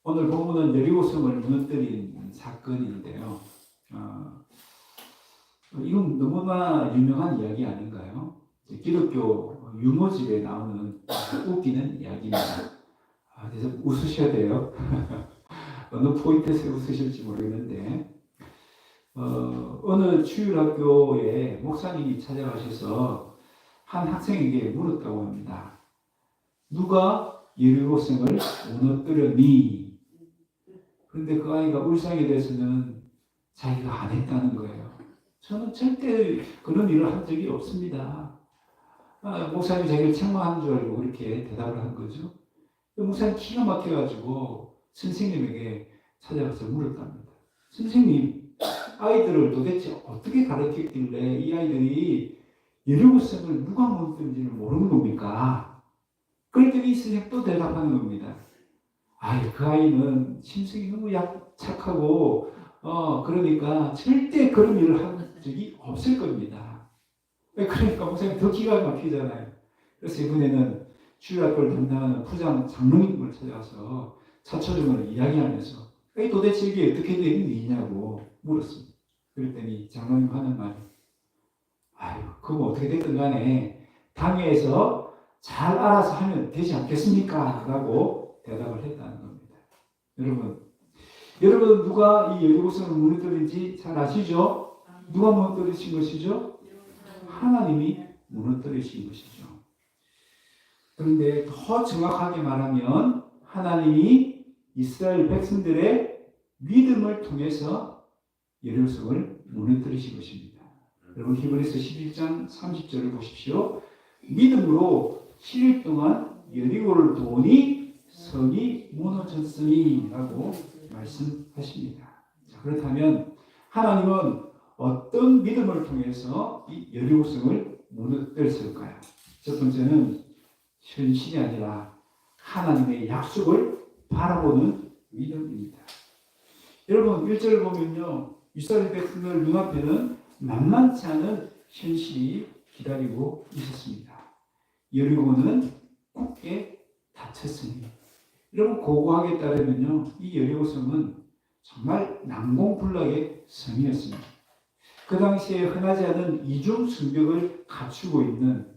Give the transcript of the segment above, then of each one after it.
오늘 본문은 여리고성을 무너뜨린 사건인데요. 이건 너무나 유명한 이야기 아닌가요? 기독교 유머집에 나오는 웃기는 이야기입니다. 그래서 웃으셔야 돼요. 어느 포인트에서 웃으실지 모르겠는데, 어느 주일학교에 목사님이 찾아가셔서 한 학생에게 물었다고 합니다. 누가 여리고성을 무너뜨렸니? 그런데 그 아이가 울상에 대해서는 자기가 안 했다는 거예요. 저는 절대 그런 일을 한 적이 없습니다. 목사님이 자기를 책망한 줄 알고 그렇게 대답을 한 거죠. 목사님 기가 막혀가지고 선생님에게 찾아가서 물었답니다. 선생님, 아이들을 도대체 어떻게 가르쳤길래 이 아이들이 여리고성을 누가 무너뜨린지를 모르는 겁니까? 그랬더니 이 선생님 또 대답하는 겁니다. 그 아이는 심성이 너무 착하고 그러니까 절대 그런 일을 한 적이 없을 겁니다. 그러니까 목사님 더 기가 막히잖아요. 그래서 이번에는 주일학교를 담당하는 부장 장로님을 찾아가서 자초정을 이야기하면서 도대체 이게 어떻게 된 일이냐고 물었습니다. 그랬더니 장로님 하는 말이 그거 어떻게 됐든 간에 당회에서 잘 알아서 하면 되지 않겠습니까? 라고 대답을 했다는 겁니다. 여러분 누가 이 여리고성을 무너뜨린지 잘 아시죠? 누가 무너뜨리신 것이죠? 하나님이 무너뜨리신 것이죠. 그런데 더 정확하게 말하면 하나님이 이스라엘 백성들의 믿음을 통해서 여리고성을 무너뜨리신 것입니다. 여러분 히브리서 11장 30절을 보십시오. 믿음으로 7일 동안 여리고를 도우니 성이 무너졌으니 라고 말씀하십니다. 그렇다면 하나님은 어떤 믿음을 통해서 이 여리고성을 무너뜨렸을까요? 첫 번째는 현실이 아니라 하나님의 약속을 바라보는 믿음입니다. 여러분 1절을 보면요, 이스라엘 백성들 눈앞에는 만만치 않은 현실이 기다리고 있었습니다. 여리고는 굳게 닫혔으니, 여러분 고고하게 따르면요, 이 여리고성은 정말 난공불락의 성이었습니다. 그 당시에 흔하지 않은 이중 성벽을 갖추고 있는,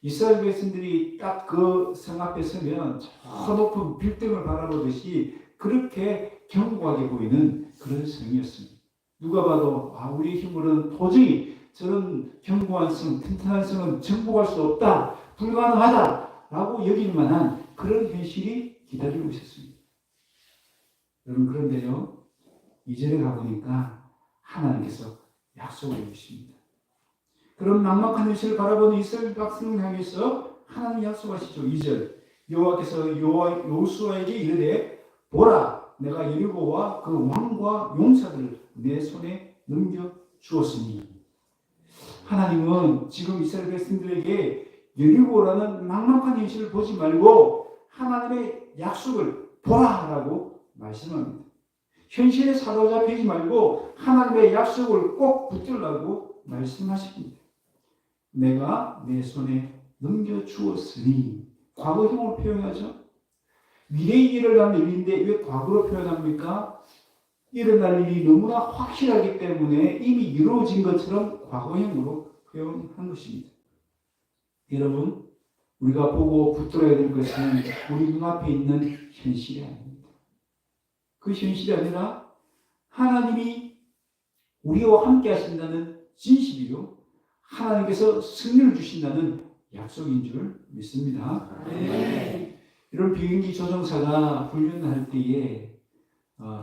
이스라엘 백성들이 딱 그 성 앞에 서면 저 높은 빌딩을 바라보듯이 그렇게 견고하게 보이는 그런 성이었습니다. 누가 봐도 우리 힘으로는 도저히 저런 견고한 성, 튼튼한 성은 정복할 수 없다, 불가능하다 라고 여길 만한 그런 현실이 기다리고 있었습니다. 여러분 그런데요, 2절에 가보니까 하나님께서 약속을 해주십니다. 그런 막막한 현실을 바라보는 이스라엘 백성을 향해서 하나님이 약속하시죠. 2절, 여호와께서 여호수아에게 이르되 보라, 내가 여리고와 그 왕과 용사들을 내 손에 넘겨 주었으니, 하나님은 지금 이스라엘 백성들에게 여리고라는 막막한 현실을 보지 말고 하나님의 약속을 보라라고 말씀합니다. 현실에 사로잡히지 말고 하나님의 약속을 꼭 붙들라고 말씀하십니다. 내가 내 손에 넘겨주었으니, 과거형으로 표현하죠. 미래에 일어날 일인데 왜 과거로 표현합니까? 일어날 일이 너무나 확실하기 때문에 이미 이루어진 것처럼 과거형으로 표현한 것입니다. 여러분, 우리가 보고 붙들어야 될 것은 우리 눈앞에 있는 현실이 아닙니다. 그 현실이 아니라 하나님이 우리와 함께 하신다는 진실이요, 하나님께서 승리를 주신다는 약속인 줄 믿습니다. 네. 이런 비행기 조종사가 훈련할 때에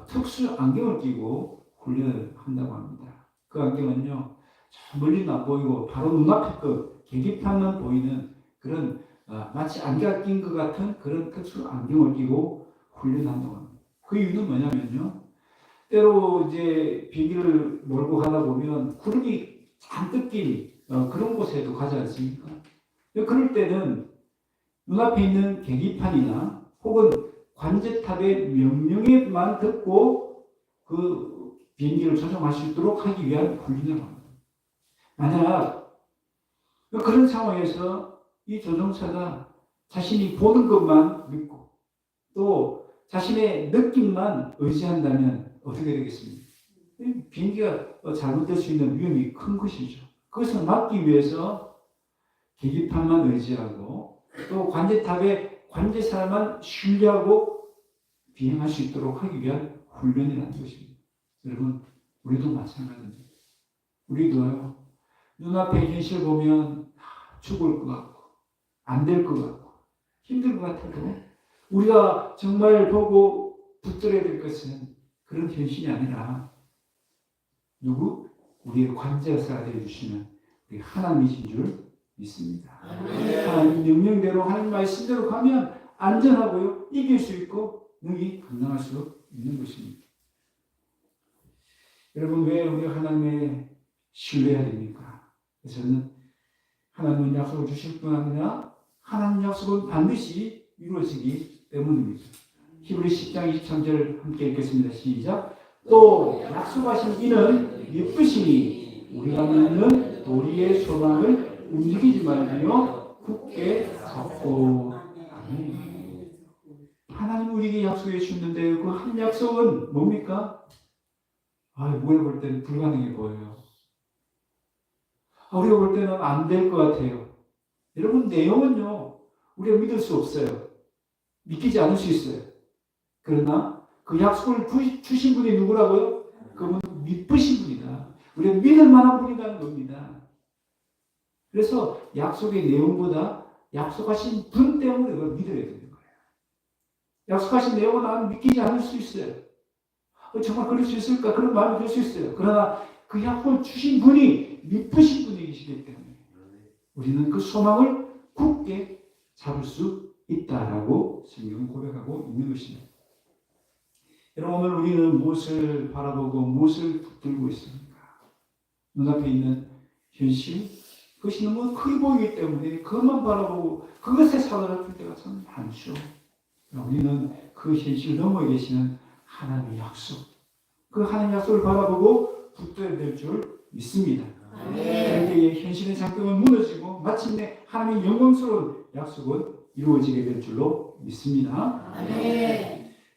특수 안경을 끼고 훈련한다고 합니다. 그 안경은요, 저 멀리는 안 보이고 바로 눈앞에 그 계기판만 보이는 그런 마치 안경 낀 것 같은 그런 특수 안경을 끼고 훈련한다고 합니다. 그 이유는 뭐냐면요, 때로 이제 비행기를 몰고 가다 보면 구름이 잔뜩 낀 그런 곳에도 가지 않습니까? 그럴 때는 눈앞에 있는 계기판이나 혹은 관제탑의 명령에만 듣고 그 비행기를 조종할 수 있도록 하기 위한 훈련을 합니다. 만약 그런 상황에서 이 조종사가 자신이 보는 것만 믿고 또 자신의 느낌만 의지한다면 어떻게 되겠습니까? 비행기가 잘못될 수 있는 위험이 큰 것이죠. 그것을 막기 위해서 계기판만 의지하고 또 관제탑의 관제사만 신뢰하고 비행할 수 있도록 하기 위한 훈련이라는 것입니다. 여러분, 우리도 마찬가지입니다. 우리도요, 눈앞에 현실 보면 죽을 것 같고 안 될 것 같고 힘들 것 같아도 우리가 정말 보고 붙들어야 될 것은 그런 현실이 아니라 누구? 우리의 관제사가 되어주시는 우리 하나님이신 줄 믿습니다. 하나님 명령대로 하나님 말씀대로 가면 안전하고요, 이길 수 있고 능히 감당할 수 있는 것입니다. 여러분, 왜 우리가 하나님의 신뢰해야 됩니까? 저는 하나님은 약속을 주실 뿐 아니라 하나님 약속은 반드시 이루어지기 때문입니다. 히브리 10장 23절 함께 읽겠습니다. 시작. 또 약속하신 이는 예쁘시니 우리가 믿는 도리의 소망을 움직이지 말며 굳게 잡고. 아멘. 하나님 우리에게 약속해 주셨는데 그 한 약속은 뭡니까? 우리가 볼 때는 불가능해 보여요. 우리가 볼 때는 안 될 것 같아요. 여러분, 내용은요, 우리가 믿을 수 없어요. 믿기지 않을 수 있어요. 그러나 그 약속을 주신 분이 누구라고요? 그분은 믿으신 분이다. 우리가 믿을 만한 분이라는 겁니다. 그래서 약속의 내용보다 약속하신 분 때문에 그걸 믿어야 되는 거예요. 약속하신 내용은 나는 믿기지 않을 수 있어요. 정말 그럴 수 있을까? 그런 마음이 들 수 있어요. 그러나 그 약속을 주신 분이 믿으신 분이시기 때문에 우리는 그 소망을 굳게 잡을 수 있다라고 성경은 고백하고 있는 것입니다. 여러분, 오늘 우리는 무엇을 바라보고 무엇을 붙들고 있습니까? 눈앞에 있는 현실, 그것이 너무 크게 보이기 때문에 그것만 바라보고 그것에 사로잡힐 때가 참 많죠. 우리는 그 현실 너머에 계시는 하나님의 약속, 그 하나님의 약속을 바라보고 붙들어야 될 줄 믿습니다. 그때의 현실의 장벽은 무너지고 마침내 하나님의 영광스러운 약속은 이루어지게 될 줄로 믿습니다.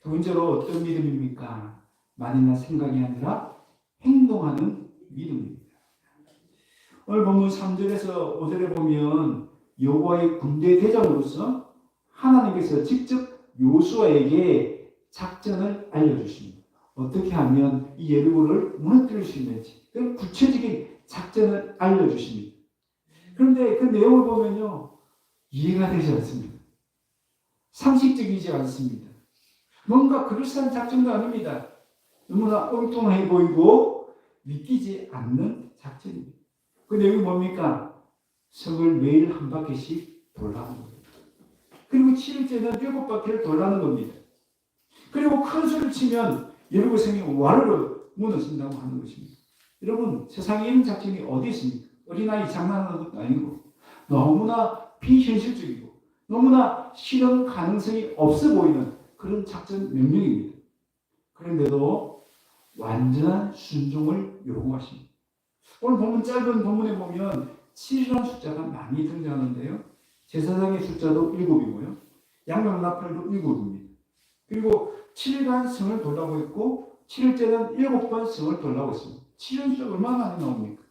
두 번째로 어떤 믿음입니까? 말이나 생각이 아니라 행동하는 믿음입니다. 오늘 본문 3절에서 5절에 보면 여호와의 군대 대장으로서 하나님께서 직접 요수아에게 작전을 알려주십니다. 어떻게 하면 이 예리고를 무너뜨릴 수 있는지 구체적인 작전을 알려주십니다. 그런데 그 내용을 보면요, 이해가 되지 않습니다. 상식적이지 않습니다. 뭔가 그럴싸한 작전도 아닙니다. 너무나 엉뚱해 보이고 믿기지 않는 작전입니다. 그 내용이 뭡니까? 성을 매일 한 바퀴씩 돌라는 겁니다. 그리고 7일째는 7바퀴를 돌라는 겁니다. 그리고 큰 소리를 치면 여리고 성이 와르르 무너진다고 하는 것입니다. 여러분, 세상에 이런 작전이 어디 있습니까? 어린아이 장난하는 것도 아니고 너무나 비현실적이고 너무나 실현 가능성이 없어 보이는 그런 작전 명령입니다. 그런데도 완전한 순종을 요구하십니다. 오늘 본문 짧은 본문에 보면 7이라는 숫자가 많이 등장하는데요. 제사장의 숫자도 7이고요. 양면 나팔도 7입니다. 그리고 7일간 성을 돌라고 했고 7일째는 7번 성을 돌라고 했습니다. 7이라는 숫자가 얼마나 많이 나옵니까?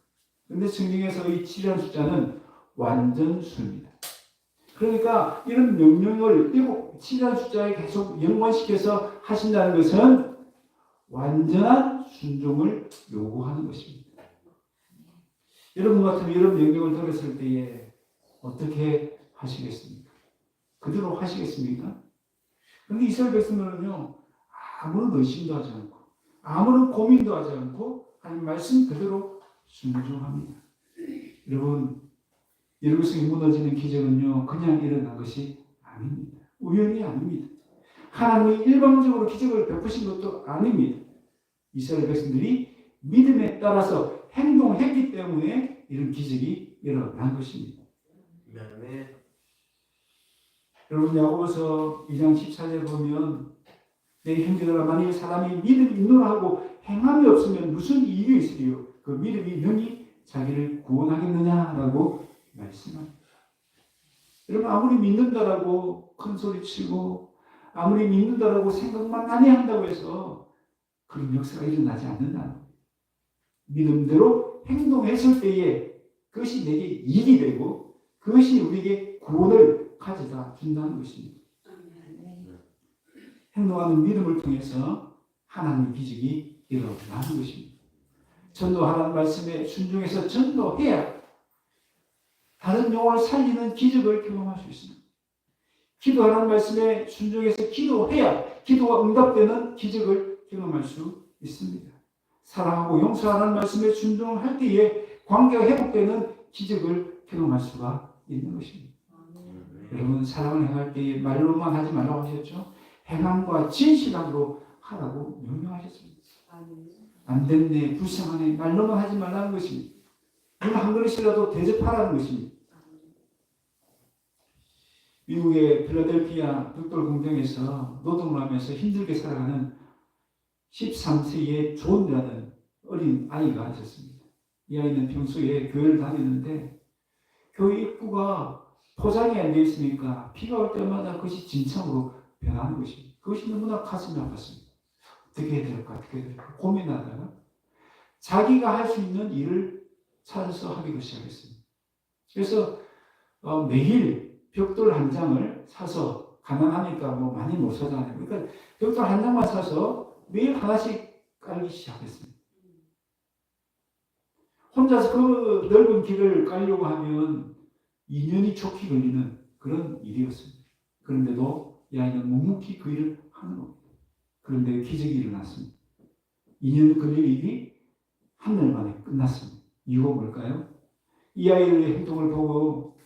그런데 성경에서 이 7이라는 숫자는 완전수입니다. 그러니까 이런 명령을 7이라는 숫자에 계속 연관시켜서 하신다는 것은 완전한 순종을 요구하는 것입니다. 여러분 같으면 이런 명령을 들었을 때에 어떻게 하시겠습니까? 그대로 하시겠습니까? 그런데 이스라엘 백성들은요, 아무런 의심도 하지 않고 아무런 고민도 하지 않고 하나님 말씀 그대로 순종합니다. 여러분, 예루살렘이 무너지는 기적은요, 그냥 일어난 것이 아닙니다. 우연이 아닙니다. 하나님이 일방적으로 기적을 베푸신 것도 아닙니다. 이스라엘 백성들이 믿음에 따라서 행동했기 때문에 이런 기적이 일어난 것입니다. 네. 여러분, 야고보서 2장 14절에 보면 내 형제들아, 만일 사람이 믿음이 있노라 하고 행함이 없으면 무슨 이익이 있으리요? 그 믿음이 능히 자기를 구원하겠느냐라고 말씀합니다. 여러분, 아무리 믿는다라고 큰 소리 치고 아무리 믿는다라고 생각만 많이 한다고 해서 그런 역사가 일어나지 않는다는 거예요. 믿음대로 행동했을 때에 그것이 내게 이익이 되고 그것이 우리에게 구원을 가져다 준다는 것입니다. 행동하는 믿음을 통해서 하나님의 기적이 일어나는 것입니다. 전도하라는 말씀에 순종해서 전도해야 다른 영혼을 살리는 기적을 경험할 수 있습니다. 기도하라는 말씀에 순종해서 기도해야 기도가 응답되는 기적을 경험할 수 있습니다. 사랑하고 용서하라는 말씀에 순종할 때에 관계가 회복되는 기적을 경험할 수가 있는 것입니다. 여러분 사랑을 행할 때에 말로만 하지 말라고 하셨죠? 행함과 진실함으로 하라고 명령하셨습니다. 안 됐네, 불쌍하네, 말로만 하지 말라는 것입니다. 물 한 그릇이라도 대접하라는 것입니다. 미국의 필라델피아 벽돌 공장에서 노동을 하면서 힘들게 살아가는 13세의 존이라는 어린 아이가 있었습니다. 이 아이는 평소에 교회를 다니는데 교회 입구가 포장이 안 되어 있으니까 비가 올 때마다 그것이 진창으로 변하는 것입니다. 그것이 너무나 가슴이 아팠습니다. 어떻게 해야 될까 고민하다가 자기가 할 수 있는 일을 찾아서 하기로 시작했습니다. 그래서 매일 벽돌 한 장을 사서 가난하니까 뭐 많이 못 사잖아요. 그러니까 벽돌 한 장만 사서 매일 하나씩 깔기 시작했습니다. 혼자서 그 넓은 길을 깔려고 하면 2년이 좋게 걸리는 그런 일이었습니다. 그런데도 이 아이는 묵묵히 그 일을 하는 겁니다. 그런데 기적이 일어났습니다. 2년 걸릴 일이 한 달 만에 끝났습니다. 이유가 뭘까요? 이 아이의 행동을 보고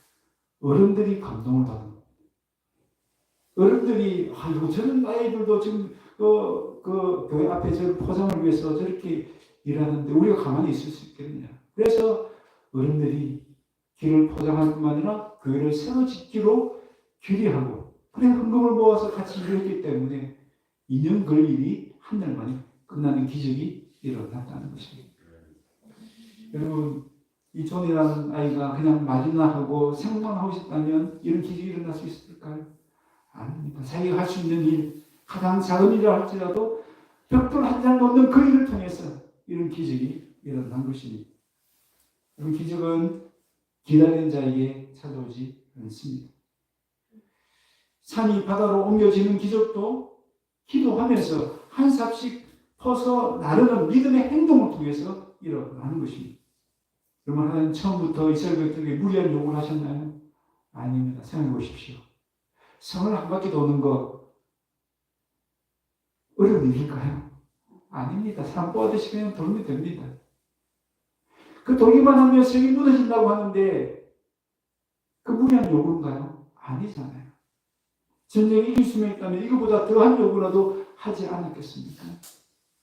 어른들이 감동을 받은 겁니다. 어른들이 아이고 저런 아이들도 지금 그 교회 앞에 저 포장을 위해서 저렇게 일하는데 우리가 가만히 있을 수 있겠느냐. 그래서 어른들이 길을 포장할 뿐만 아니라 교회를 새로 짓기로 결의하고 그래 헌금을 모아서 같이 일했기 때문에 2년 걸릴 일이 한 달 만에 끝나는 기적이 일어났다는 것입니다. 여러분 이 존이라는 아이가 그냥 말이나 하고 생각만 하고 싶다면 이런 기적이 일어날 수 있을까요? 아닙니다. 자기가 할 수 있는 일, 가장 작은 일이라 할지라도 벽돌 한 장 놓는 그 일을 통해서 이런 기적이 일어난 것입니다. 그런 기적은 기다리는 자에게 찾아오지 않습니다. 산이 바다로 옮겨지는 기적도 기도하면서 한 삽씩 퍼서 나르는 믿음의 행동을 통해서 일어나는 것입니다. 그러면 하나님 처음부터 이스라엘 백성에게 무리한 요구를 하셨나요? 아닙니다. 생각해 보십시오. 성을 한 바퀴 도는 거 어려운 일일까요? 아닙니다. 사람 뽑아듯이 그냥 돌면 됩니다. 그 돌기만 하면 성이 무너진다고 하는데 그 무리한 요구인가요? 아니잖아요. 전쟁에 이길 수만 있다면 이거보다 더한 요구라도 하지 않았겠습니까?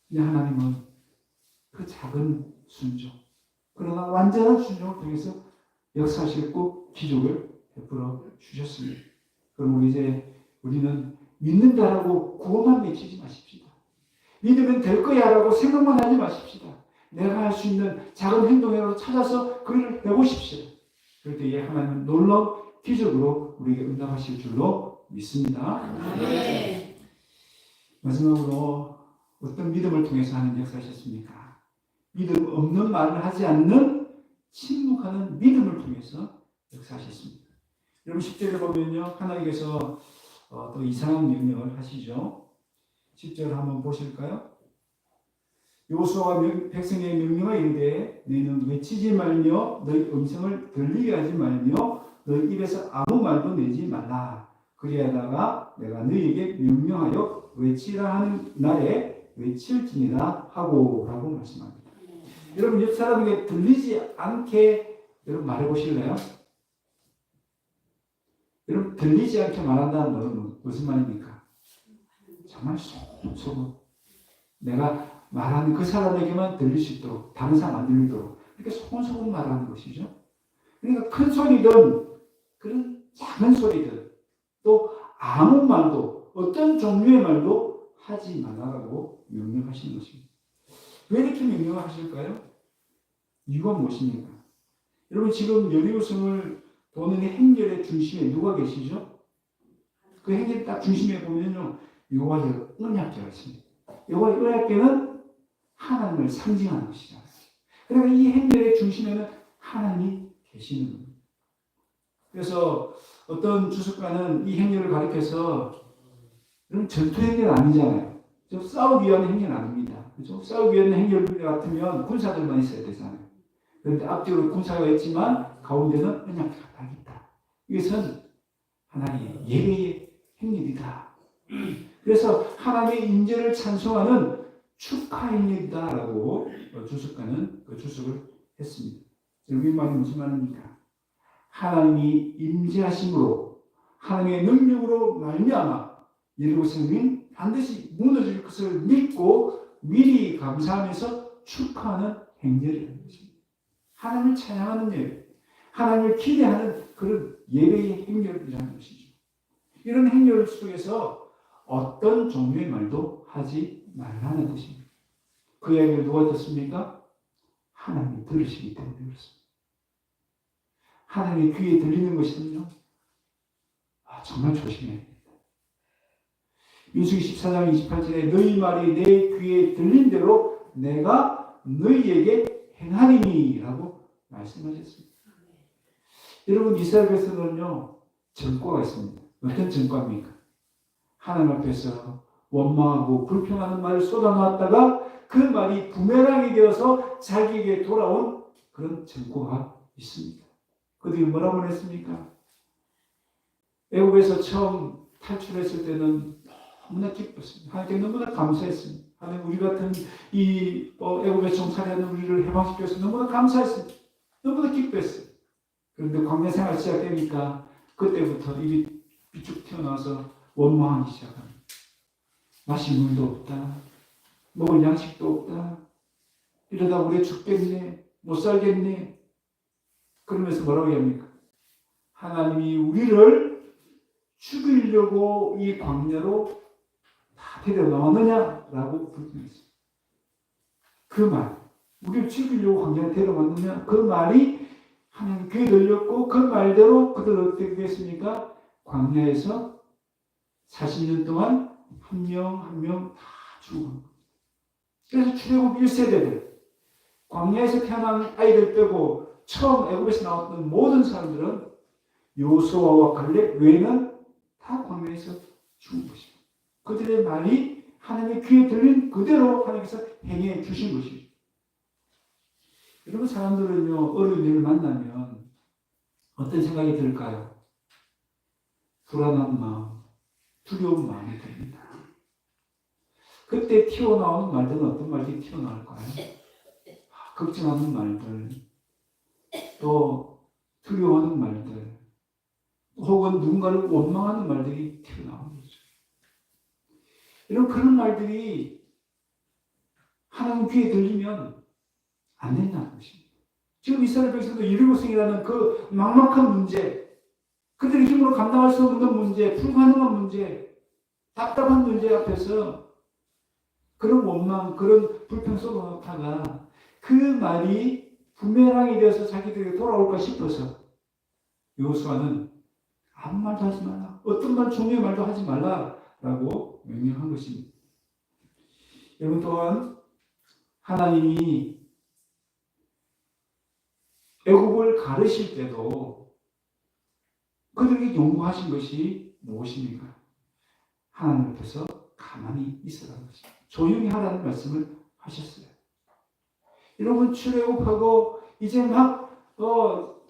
근데 하나님은 그 작은 순종, 그러나 완전한 순종을 통해서 역사하시고 기적을 베풀어 주셨습니다. 그럼 우리는 믿는다라고 구호만 외치지 마십시다. 믿으면 될 거야라고 생각만 하지 마십시다. 내가 할 수 있는 작은 행동으로 찾아서 그 일을 해보십시오. 그럴 때에 하나님은 놀라운 기적으로 우리에게 응답하실 줄로 믿습니다. 네. 마지막으로 어떤 믿음을 통해서 하는 역사하셨습니까? 믿음 없는 말을 하지 않는 침묵하는 믿음을 통해서 역사하셨습니다. 여러분 10절에 보면요. 하나님께서 또 이상한 명령을 하시죠. 10절 한번 보실까요? 여호수아가 백성에게 명령하여 이르되 너희는 외치지 말며 너희 음성을 들리게 하지 말며 너희 입에서 아무 말도 내지 말라. 그리하다가 내가 너희에게 명령하여 외치라 하는 날에 외칠지니라 하고 라고 말씀합니다. 여러분 옆 사람에게 들리지 않게 여러분 말해보실래요? 여러분 들리지 않게 말한다는 말은 무슨 말입니까? 정말 소금 내가 말하는 그 사람에게만 들릴 수 있도록 다른 사람 안 들리도록 이렇게 소곤소곤 말하는 것이죠. 그러니까 큰 소리든 그런 작은 소리든 또 아무 말도 어떤 종류의 말도 하지 말라고 명령하시는 것입니다. 왜 이렇게 명령을 하실까요? 이유가 무엇입니까? 여러분 지금 여리고성을 도는 행렬의 중심에 누가 계시죠? 그 행렬 딱 중심에 보면요, 여호와의 언약궤가 있습니다. 여호와의 언약궤는 하나님을 상징하는 것이잖아요. 그러니까 이 행렬의 중심에는 하나님이 계시는 겁니다. 그래서 어떤 주석가는 이 행렬을 가리켜서 이런 전투 행렬 아니잖아요. 좀 싸우기 위한 행렬 아닙니다. 그렇죠? 싸우기 위한 행렬 같으면 군사들만 있어야 되잖아요. 그런데 앞뒤로 군사가 있지만 가운데는 언약궤가 딱 있다. 이것은 하나님의 예배의 행렬이다. 그래서 하나님의 임재를 찬송하는 축하 행렬이다라고 주석가는 그 주석을 했습니다. 여기 말이 무슨 말입니까? 하나님이 임재하심으로 하나님의 능력으로 말미암아 예루살렘이 반드시 무너질 것을 믿고 미리 감사하면서 축하하는 행렬이라는 것입니다. 하나님을 찬양하는 예배, 하나님을 기대하는 그런 예배의 행렬이라는 것이죠. 이런 행렬 속에서 어떤 종류의 말도 하지 말라는 것입니다. 그 이야기를 누가 듣습니까? 하나님이 들으시기 때문에 그렇습니다. 하나님의 귀에 들리는 것은요, 정말 조심해야 됩니다. 민수기 14장 28절에 너희 말이 내 귀에 들린 대로 내가 너희에게 행하리니 라고 말씀하셨습니다. 여러분, 이스라엘 백성은요, 전과가 있습니다. 어떤 전과입니까? 하나님 앞에서 원망하고 불평하는 말을 쏟아놓았다가 그 말이 부메랑이 되어서 자기에게 돌아온 그런 전과가 있습니다. 그들이 뭐라고 했습니까? 애국에서 처음 탈출했을 때는 너무나 기뻤습니다. 하나님께 너무나 감사했습니다. 하나님, 우리 같은 이 애국에서 정살하는 우리를 해방시켜서 너무나 감사했습니다. 너무나 기뻐했어요. 그런데 광야 생활 시작되니까 그때부터 입이 비쭉 튀어나와서 원망하기 시작합니다. 마실 물도 없다. 먹을 양식도 없다. 이러다 우리 죽겠네. 못 살겠네. 그러면서 뭐라고 합니까? 하나님이 우리를 죽이려고 이 광야로 다 데려나왔느냐라고 불평했어요. 그 말, 우리를 죽이려고 광야로 데려왔느냐, 그 말이 하나님 귀에 들렸고 그 말대로 그들 어떻게 됐습니까? 광야에서 40년 동안 한 명 한 명 다 죽은 거예요. 그래서 출애굽 1세대들, 광야에서 태어난 아이들 빼고 처음 애굽에서 나왔던 모든 사람들은 여호수아와 갈렙 외에는 다 광야에서 죽은 것입니다. 그들의 말이 하나님의 귀에 들린 그대로 하나님께서 행해 주신 것이죠. 여러분, 사람들은요, 어려운 일을 만나면 어떤 생각이 들까요? 불안한 마음, 두려운 마음이 듭니다. 그때 튀어나오는 말들은 어떤 말들이 튀어나올까요? 걱정하는 말들, 또 두려워하는 말들, 혹은 누군가를 원망하는 말들이 튀어나오는 거죠. 이런 그런 말들이 하나님 귀에 들리면 안 된다는 것입니다. 지금 이스라엘 백성도 예루살렘이라는 그 막막한 문제, 그들의 힘으로 감당할 수 없는 문제, 불가능한 문제, 답답한 문제 앞에서 그런 원망, 그런 불평 쏟아놓다가 그 말이 부메랑이 되어서 자기들에게 돌아올까 싶어서 여호수아는 아무 말도 하지 말라, 어떤 말 종류의 말도 하지 말라라고 명령한 것입니다. 여러분, 또한 하나님이 애국을 가르실 때도 그들에게 요구하신 것이 무엇입니까? 하나님 앞에서 가만히 있으라는 것입니다. 조용히 하라는 말씀을 하셨어요. 여러분, 출애굽하고 이제 막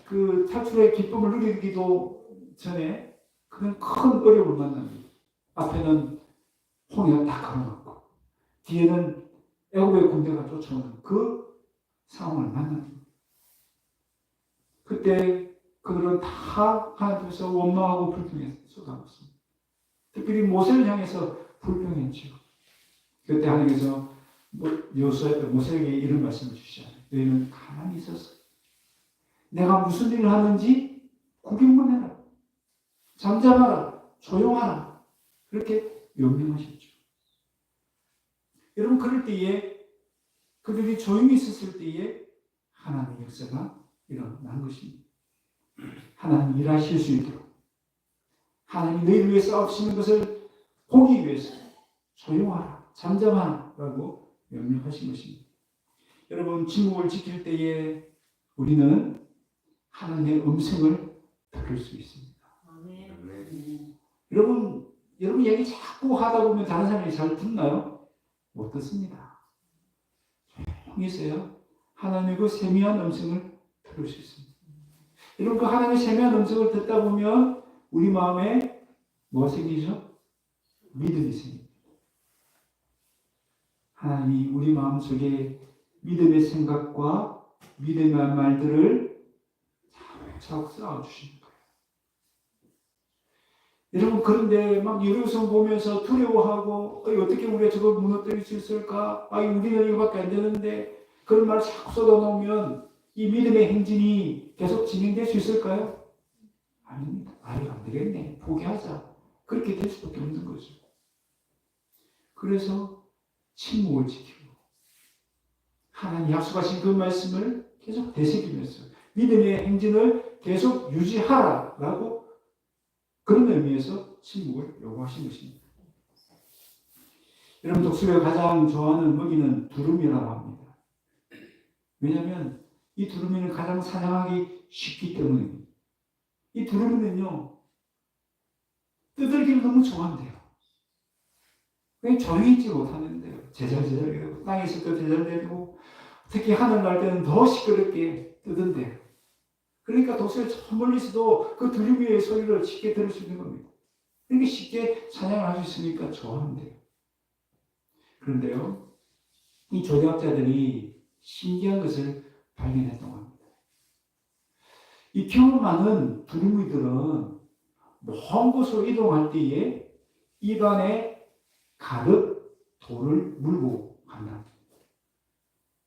그 탈출의 기쁨을 누리기도 전에 그런 큰 어려움을 만납니다. 앞에는 홍해가 다 가로막고 뒤에는 애굽의 군대가 쫓아오는 그 상황을 만납니다. 그때 그들은 다 하나님 앞에서 원망하고 불평해서 쏟아붓습니다. 특별히 모세를 향해서 불평했죠. 그때 하나님께서 모세에게 이런 말씀을 주시잖아요. 너희는 가만히 있어서 내가 무슨 일을 하는지 구경만 해라. 잠잠하라. 조용하라. 그렇게 명령하셨죠. 여러분, 그럴 때에 그들이 조용히 있었을 때에 하나님의 역사가 일어난 것입니다. 하나님 일하실 수 있도록, 하나님이 너희를 위해 싸우시는 것을 보기 위해서 조용하라, 잠잠하라고 명령하신 것입니다. 여러분, 침묵을 지킬 때에 우리는 하나님의 음성을 들을 수 있습니다. 여러분 얘기 자꾸 하다 보면 다른 사람이 잘 듣나요? 못 듣습니다. 조용히 있어요. 하나님의 그 세미한 음성을 들을 수 있습니다. 여러분, 그 하나님의 세미한 음성을 듣다 보면 우리 마음에 뭐가 생기죠? 믿음이 생깁니다. 하나님이 우리 마음속에 믿음의 생각과 믿음의 말들을 차곡차곡 쌓아주시는 거예요. 여러분, 그런데 막 여리고성 보면서 두려워하고 어떻게 우리가 저걸 무너뜨릴 수 있을까? 우리는 이거밖에 안 되는데, 그런 말을 자꾸 쏟아놓으면 이 믿음의 행진이 계속 진행될 수 있을까요? 아닙니다. 안 되겠네. 포기하자. 그렇게 될 수밖에 없는 거죠. 그래서 침묵을 지키고 하나님 약속하신 그 말씀을 계속 되새기면서 믿음의 행진을 계속 유지하라라고 그런 의미에서 침묵을 요구하신 것입니다. 여러분, 독수리가 가장 좋아하는 먹이는 두루미라고 합니다. 왜냐하면 이 두루미는 가장 사냥하기 쉽기 때문입니다. 이 두루미는요, 뜯을기를 너무 좋아한대요. 그냥 조용히 있지 못하는데요. 제잘제잘 땅에 있을 때 제잘대고 특히 하늘 날 때는 더 시끄럽게 뜨던데요. 그러니까 독수리가 저 멀리서도 그 두루미의 소리를 쉽게 들을 수 있는 겁니다. 이렇게 쉽게 사냥을 할 수 있으니까 좋아한대요. 그런데요, 이 조대학자들이 신기한 것을 발견했다고 합니다. 이 경험 많은 두루미들은 먼 곳으로 이동할 때에 입안에 가득 돌을 물고 간다.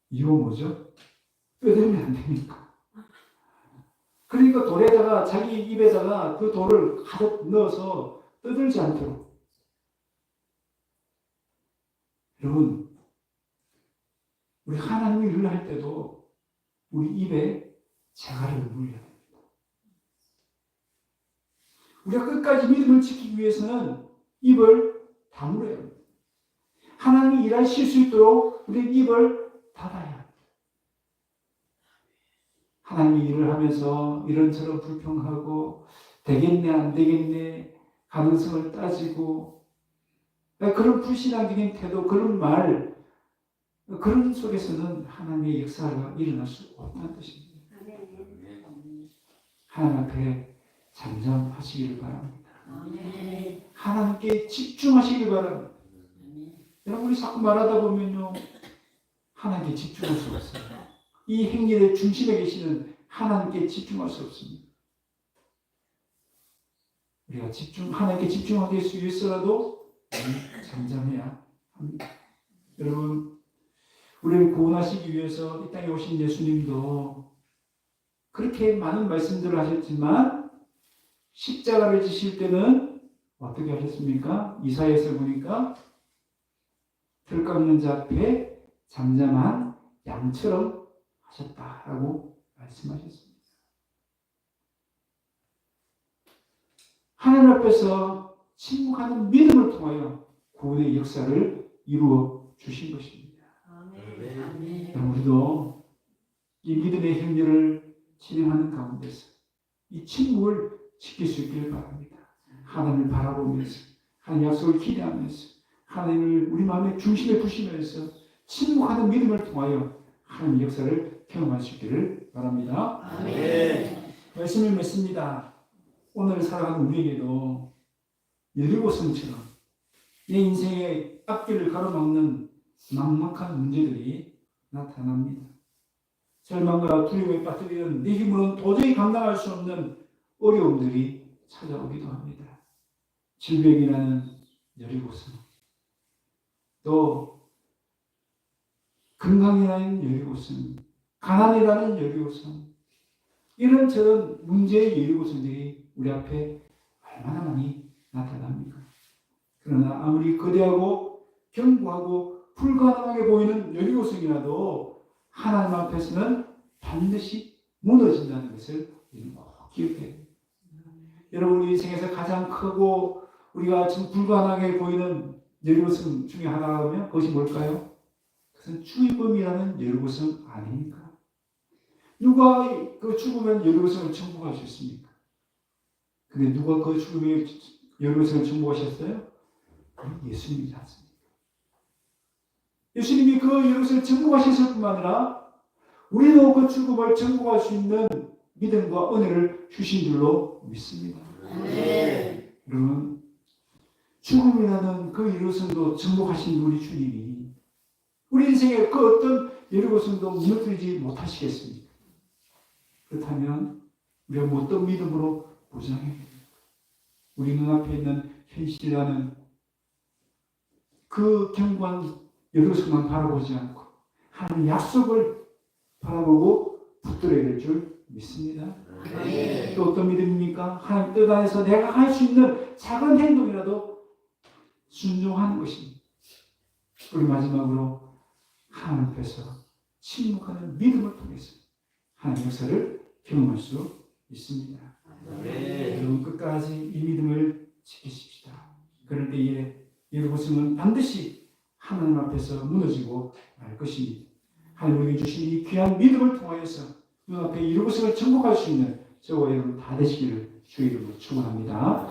이거 뭐죠? 뜯으면 안 되니까. 그러니까 돌에다가 자기 입에다가 그 돌을 가득 넣어서 뜯을지 않도록. 여러분, 우리 하나님의 일을 할 때도 우리 입에 재갈을 물려야 됩니다. 우리가 끝까지 믿음을 지키기 위해서는 입을 다물어야 합니다. 하나님이 일하실 수 있도록 우리 입을 닫아야 합니다. 하나님이 일을 하면서 이런저런 불평하고 되겠네 안 되겠네 가능성을 따지고 그런 불신앙적인 태도, 그런 말, 그런 속에서는 하나님의 역사가 일어날 수 없다는 뜻입니다. 하나님 앞에 잠잠하시기를 바랍니다. 하나님께 집중하시길 바랍니다. 여러분, 우리 자꾸 말하다 보면요, 하나님께 집중할 수 없어요. 이 행렬의 중심에 계시는 하나님께 집중할 수 없습니다. 우리가 하나님께 집중하기 위해서라도 잠잠해야 합니다. 여러분, 우리를 구원하시기 위해서 이 땅에 오신 예수님도 그렇게 많은 말씀들을 하셨지만 십자가를 지실 때는 어떻게 하셨습니까? 이사야에서 보니까 들 깎는 자 앞에 잠잠한 양처럼 하셨다라고 말씀하셨습니다. 하나님 앞에서 침묵하는 믿음을 통하여 구원의 역사를 이루어 주신 것입니다. 아멘. 우리도 이 믿음의 행렬을 진행하는 가운데서 이 침묵을 지킬 수 있기를 바랍니다. 하나님을 바라보면서, 하나님 약속을 기대하면서, 하나님을 우리 마음의 중심에 두시면서 침묵하는 믿음을 통하여 하나님의 역사를 경험할 수 있기를 바랍니다. 아멘. 말씀을 맺습니다. 오늘 살아가는 우리에게도 여리고성처럼 내 인생의 앞길을 가로막는 막막한 문제들이 나타납니다. 절망과 두려움에 빠뜨리는 내 힘으로는 도저히 감당할 수 없는 어려움들이 찾아오기도 합니다. 질병이라는 여리고성, 또 건강이라는 여리고성, 가난이라는 여리고성, 이런저런 문제의 여리고성들이 우리 앞에 얼마나 많이 나타납니까? 그러나 아무리 거대하고 견고하고 불가능하게 보이는 여리고성이라도 하나님 앞에서는 반드시 무너진다는 것을 우리는 꼭 기억해야 됩니다. 여러분 우리 인생에서 가장 크고 우리가 지금 불가능하게 보이는 여리고성 중에 하나라면 그것이 뭘까요? 그것은 죽음이라는 여리고성 아닙니까? 누가 그 죽으면 여리고성을 정복할 수 있습니까? 근데 누가 그 죽음의 여리고성을 정복하셨어요? 예수님이지 않습니까? 예수님이 그 여리고성을 정복하셨을 뿐만 아니라 우리도 그 죽음을 정복할 수 있는 믿음과 은혜를 주신 줄로 믿습니다. 여러분 죽음이라는 그 여리고성도 정복하신 우리 주님이 우리 인생의 그 어떤 여리고성도 무너뜨리지 못하시겠습니까? 그렇다면 우리가 어떤 믿음으로 보장해야 됩니까? 우리 눈앞에 있는 현실이라는 그 견고한 여리고성만 바라보지 않고 하나님의 약속을 바라보고 붙들어야 될 줄 믿습니다. 또 어떤 믿음입니까? 하나님 뜻 안에서 내가 할 수 있는 작은 행동이라도 순종하는 것입니다. 그리고 마지막으로 하나님 앞에서 침묵하는 믿음을 통해서 하나님의 역사를 경험할 수 있습니다. 여러분 끝까지 이 믿음을 지키십시다. 그럴 때에 여리고성은 반드시 하나님 앞에서 무너지고 말 것입니다. 하나님이 주신 이 귀한 믿음을 통하여서 눈앞에 여리고성을 정복할 수 있는 저와 여러분 다 되시기를 주의 이름으로 축원합니다.